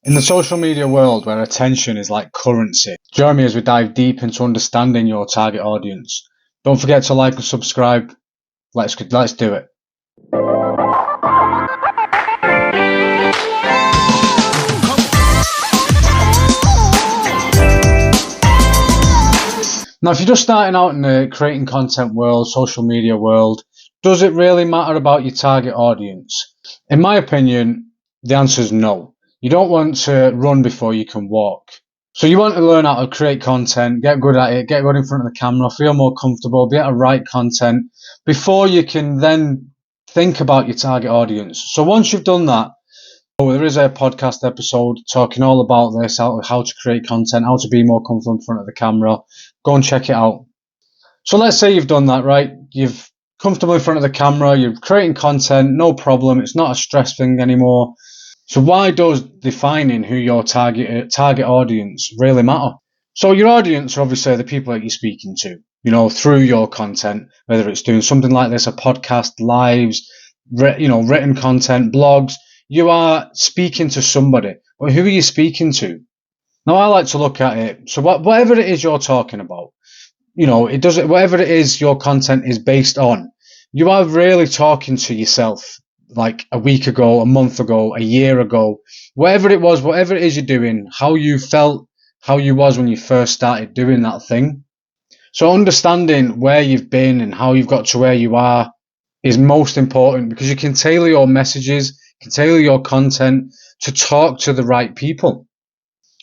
In the social media world where attention is like currency, join me as we dive deep into understanding your target audience. Don't forget to like and subscribe. Let's do it. Now, if you're just starting out in the creating content world, social media world, does it really matter about your target audience? In my opinion, the answer is no. You don't want to run before you can walk. So you want to learn how to create content, get good at it, get good in front of the camera, feel more comfortable, be able to write content before you can then think about your target audience. So once you've done that, there is a podcast episode talking all about this, how to create content, how to be more comfortable in front of the camera. Go and check it out. So let's say you've done that, right? You've comfortable in front of the camera, you're creating content, no problem. It's not a stress thing anymore. So why does defining who your target audience really matter? So your audience are obviously the people that you're speaking to, through your content, whether it's doing something like this, a podcast, lives, written content, blogs. You are speaking to somebody. Well, who are you speaking to? Now, I like to look at it. So whatever it is you're talking about, whatever it is your content is based on, you are really talking to yourself like a week ago, a month ago, a year ago, whatever it was, whatever it is you're doing, how you felt, how you was when you first started doing that thing. So understanding where you've been and how you've got to where you are is most important because you can tailor your messages, you can tailor your content to talk to the right people.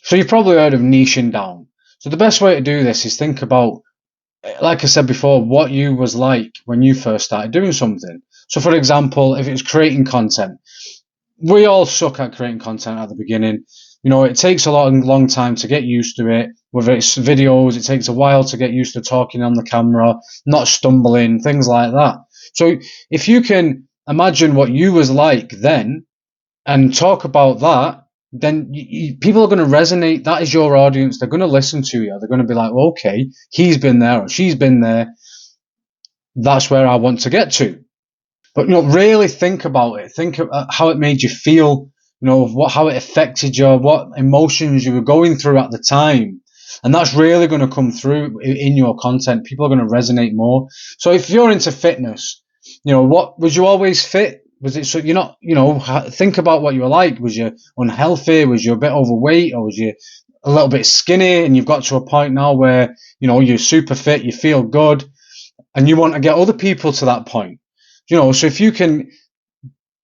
So you've probably heard of niching down. So the best way to do this is think about, like I said before, what you was like when you first started doing something. So for example, if it's creating content, we all suck at creating content at the beginning. It takes a long time to get used to it. Whether it's videos, it takes a while to get used to talking on the camera, not stumbling, things like that. So if you can imagine what you was like then and talk about that, then people are going to resonate. That is your audience. They're going to listen to you. They're going to be like, well, okay, he's been there or she's been there. That's where I want to get to. But, really think about it. Think about how it made you feel, how it affected you, what emotions you were going through at the time. And that's really going to come through in your content. People are going to resonate more. So if you're into fitness, what was you always fit? Was it so you're not, think about what you were like. Was you unhealthy? Was you a bit overweight? Or was you a little bit skinny? And you've got to a point now where, you're super fit, you feel good, and you want to get other people to that point. So if you can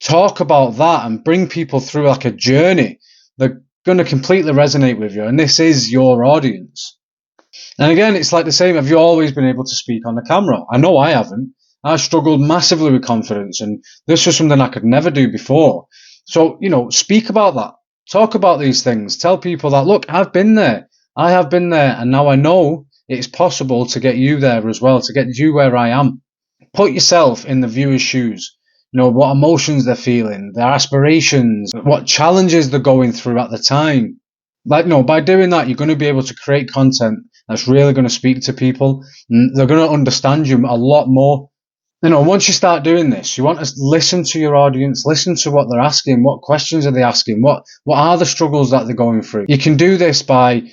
talk about that and bring people through like a journey, they're going to completely resonate with you. And this is your audience. And again, it's like the same. Have you always been able to speak on the camera? I know I haven't. I struggled massively with confidence, and this was something I could never do before. So, speak about that. Talk about these things. Tell people that, look, I've been there. I have been there, and now I know it's possible to get you there as well, to get you where I am. Put yourself in the viewer's shoes. What emotions they're feeling, their aspirations, what challenges they're going through at the time. By doing that, you're going to be able to create content that's really going to speak to people, and they're going to understand you a lot more. Once you start doing this, you want to listen to your audience, listen to what they're asking, what questions are they asking, what are the struggles that they're going through. You can do this by,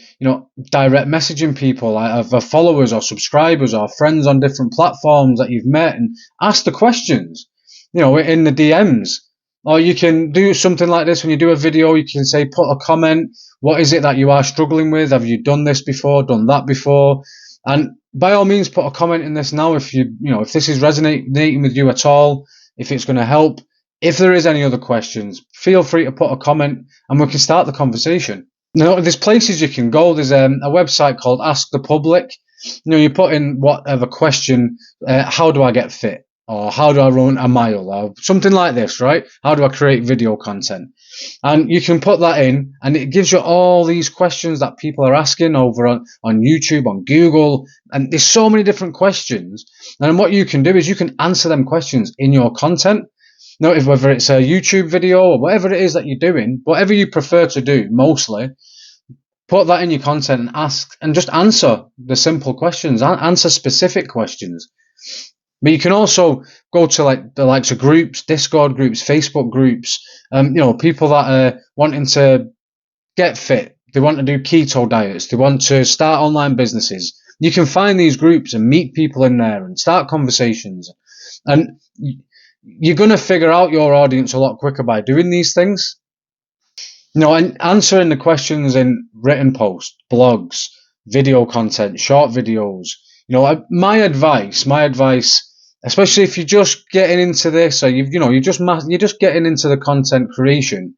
direct messaging people, either followers or subscribers or friends on different platforms that you've met, and ask the questions, in the DMs. Or you can do something like this when you do a video. You can say, put a comment. What is it that you are struggling with? Have you done this before, done that before? And by all means, put a comment in this now if if this is resonating with you at all, if it's going to help. If there is any other questions, feel free to put a comment and we can start the conversation. There's places you can go. There's a website called Ask the Public. You put in whatever question, how do I get fit? Or how do I run a mile? Or something like this, right? How do I create video content? And you can put that in, and it gives you all these questions that people are asking over on YouTube, on Google, and there's so many different questions. And what you can do is you can answer them questions in your content. Whether it's a YouTube video or whatever it is that you're doing, whatever you prefer to do, mostly, put that in your content and ask, and just answer the simple questions, answer specific questions. But you can also go to the likes of groups, Discord groups, Facebook groups, people that are wanting to get fit. They want to do keto diets. They want to start online businesses. You can find these groups and meet people in there and start conversations. And you're going to figure out your audience a lot quicker by doing these things. And answering the questions in written posts, blogs, video content, short videos. My advice, especially if you're just getting into this, or you're just getting into the content creation,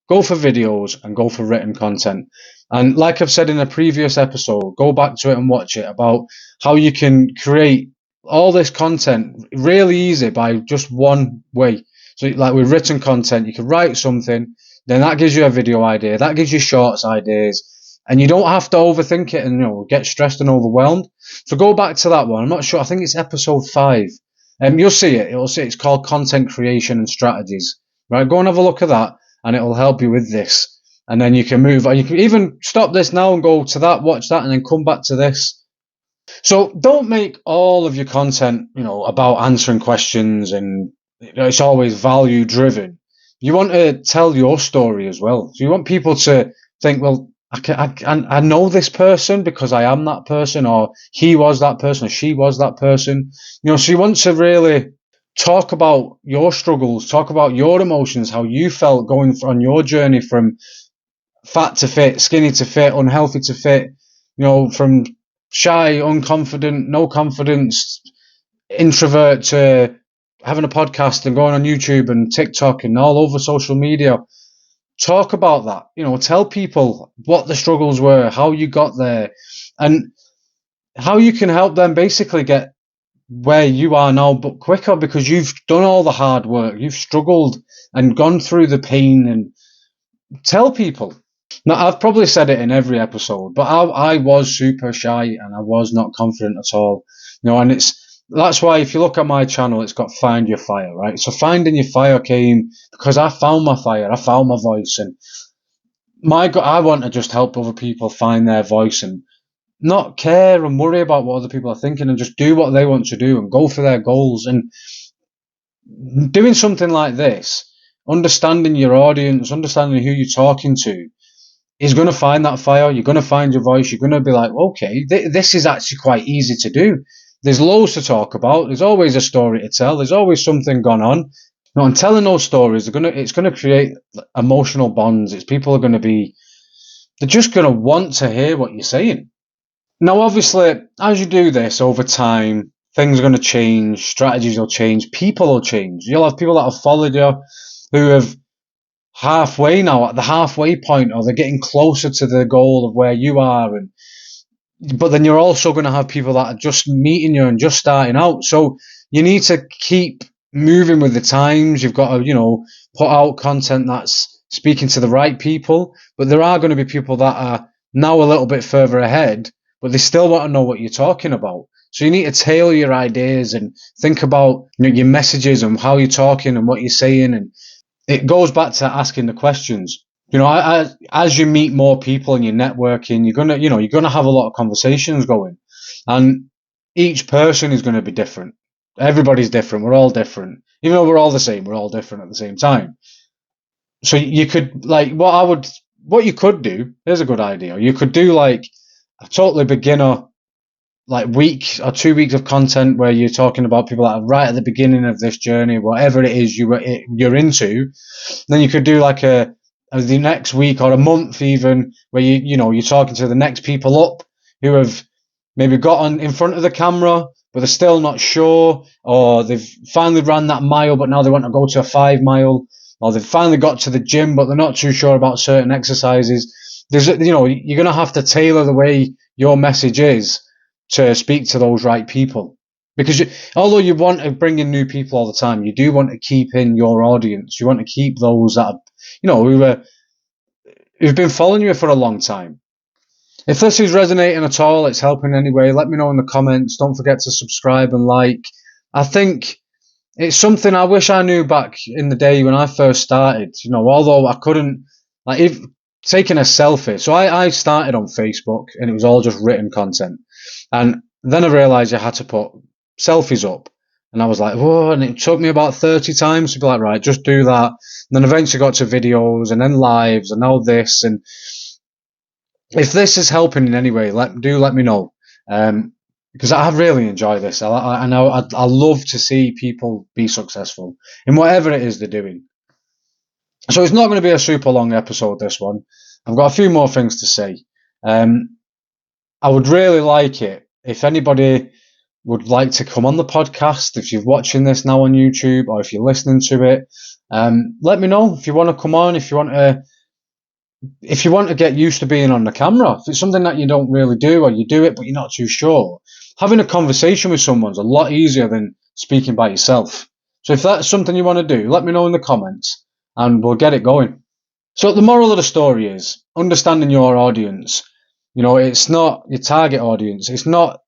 go for videos and go for written content. And like I've said in a previous episode, go back to it and watch it about how you can create all this content really easy by just one way. So like with written content, you can write something, then that gives you a video idea, that gives you shorts ideas, and you don't have to overthink it and get stressed and overwhelmed. So go back to that one. I'm not sure. I think it's episode 5. You'll see it. It's called Content Creation and Strategies. Right? Go and have a look at that, and it'll help you with this. And then you can move, or you can even stop this now and go to that, watch that, and then come back to this. So don't make all of your content, about answering questions and it's always value driven. You want to tell your story as well. So you want people to think, well, I know this person because I am that person, or he was that person, or she was that person. So you want to really talk about your struggles, talk about your emotions, how you felt going on your journey from fat to fit, skinny to fit, unhealthy to fit, from shy, unconfident, no confidence, introvert to having a podcast and going on YouTube and TikTok and all over social media. Talk about that. Tell people what the struggles were, how you got there, and how you can help them basically get where you are now, but quicker, because you've done all the hard work, you've struggled and gone through the pain. And tell people. Now, I've probably said it in every episode, but I was super shy and I was not confident at all. And that's why if you look at my channel, it's got Find Your Fire, right? So finding your fire came because I found my fire, I found my voice, and I want to just help other people find their voice and not care and worry about what other people are thinking and just do what they want to do and go for their goals. And doing something like this, understanding your audience, understanding who you're talking to, is going to find that fire. You're going to find your voice. You're going to be like, okay, this is actually quite easy to do. There's loads to talk about. There's always a story to tell. There's always something gone on. And telling those stories, it's going to create emotional bonds. People are going to they're just going to want to hear what you're saying. Now, obviously, as you do this over time, things are going to change. Strategies will change. People will change. You'll have people that have followed you who have halfway now, at the halfway point, or they're getting closer to the goal of where you are. But then you're also going to have people that are just meeting you and just starting out. So you need to keep moving with the times. You've got to, put out content that's speaking to the right people. But there are going to be people that are now a little bit further ahead, but they still want to know what you're talking about. So you need to tailor your ideas and think about your messages and how you're talking and what you're saying. And it goes back to asking the questions. As you meet more people and you're networking, you're gonna have a lot of conversations going, and each person is going to be different. Everybody's different. We're all different, even though we're all the same. We're all different at the same time. So you could what you could do. Here's a good idea. You could do like a totally beginner, like week or 2 weeks of content where you're talking about people that are right at the beginning of this journey, whatever it is you're into. Then you could do like the next week or a month even, where you're talking to the next people up who have maybe got on in front of the camera, but they're still not sure, or they've finally ran that mile, but now they want to go to a 5 mile, or they've finally got to the gym, but they're not too sure about certain exercises. You're going to have to tailor the way your message is to speak to those right people, because although you want to bring in new people all the time, you do want to keep in your audience. You want to keep those that are, who've been following you for a long time. If this is resonating at all, it's helping anyway, let me know in the comments. Don't forget to subscribe and like. I think it's something I wish I knew back in the day when I first started, although I couldn't, taking a selfie. So I started on Facebook and it was all just written content. And then I realized I had to put selfies up. And I was like, whoa, and it took me about 30 times to be like, right, just do that. And then eventually got to videos and then lives and now this. And if this is helping in any way, let me know. Because I really enjoy this. I know I love to see people be successful in whatever it is they're doing. So it's not going to be a super long episode, this one. I've got a few more things to say. I would really like it if anybody would like to come on the podcast, if you're watching this now on YouTube or if you're listening to it. Let me know if you want to come on, if you want to get used to being on the camera. If it's something that you don't really do or you do it but you're not too sure, having a conversation with someone's a lot easier than speaking by yourself. So if that's something you want to do, let me know in the comments and we'll get it going. So the moral of the story is understanding your audience. It's not your target audience. It's not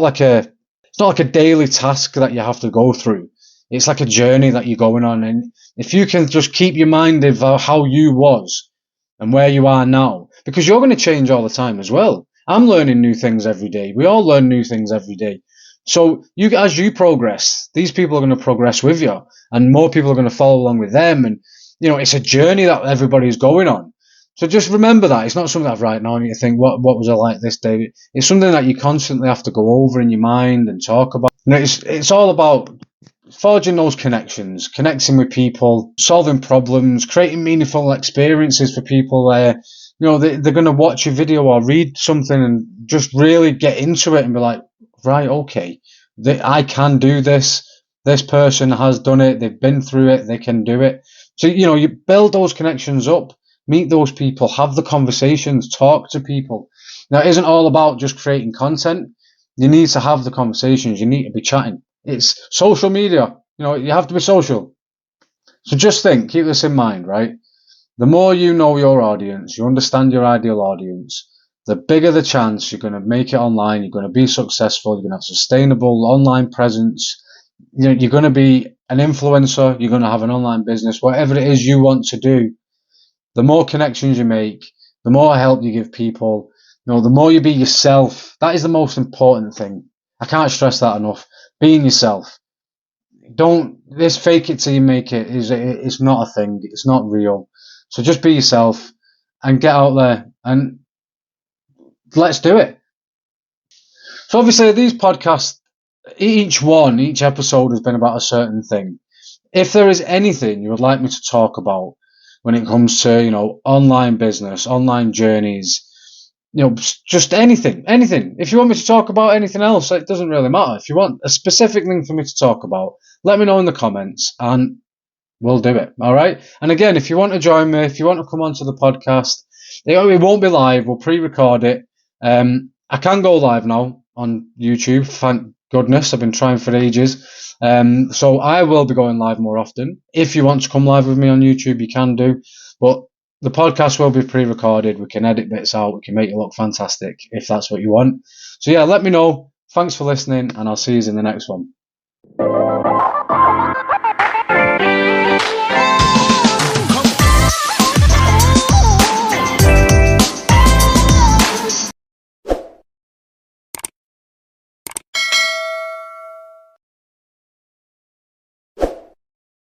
like a daily task that you have to go through. It's like a journey that you're going on. And if you can just keep your mind of how you was and where you are now, because you're going to change all the time as well. I'm learning new things every day. We all learn new things every day. So as you progress, these people are going to progress with you and more people are going to follow along with them. And, it's a journey that everybody's going on. So just remember that. It's not something that right now you think, what was I like this day? It's something that you constantly have to go over in your mind and talk about. It's all about forging those connections, connecting with people, solving problems, creating meaningful experiences for people where, they're going to watch a video or read something and just really get into it and be like, right, okay, I can do this. This person has done it. They've been through it. They can do it. So, you build those connections up, meet those people, have the conversations, talk to people. Now, it isn't all about just creating content. You need to have the conversations. You need to be chatting. It's social media. You have to be social. So just keep this in mind, right? The more you know your audience, you understand your ideal audience, the bigger the chance you're going to make it online, you're going to be successful, you're going to have sustainable online presence, you're going to be an influencer, you're going to have an online business, whatever it is you want to do. The more connections you make, the more help you give people, the more you be yourself. That is the most important thing. I can't stress that enough. Being yourself. Don't this fake it till you make it it's not a thing. It's not real. So just be yourself and get out there and let's do it. So obviously these podcasts, each episode has been about a certain thing. If there is anything you would like me to talk about when it comes to, online business, online journeys, just anything. If you want me to talk about anything else, it doesn't really matter. If you want a specific thing for me to talk about, let me know in the comments and we'll do it. All right. And again, if you want to join me, if you want to come onto the podcast, it won't be live. We'll pre-record it. I can go live now on YouTube. Thank goodness. I've been trying for ages. So I will be going live more often. If you want to come live with me on YouTube, you can do. But the podcast will be pre-recorded. We can edit bits out. We can make it look fantastic if that's what you want. So yeah, let me know. Thanks for listening, and I'll see you in the next one.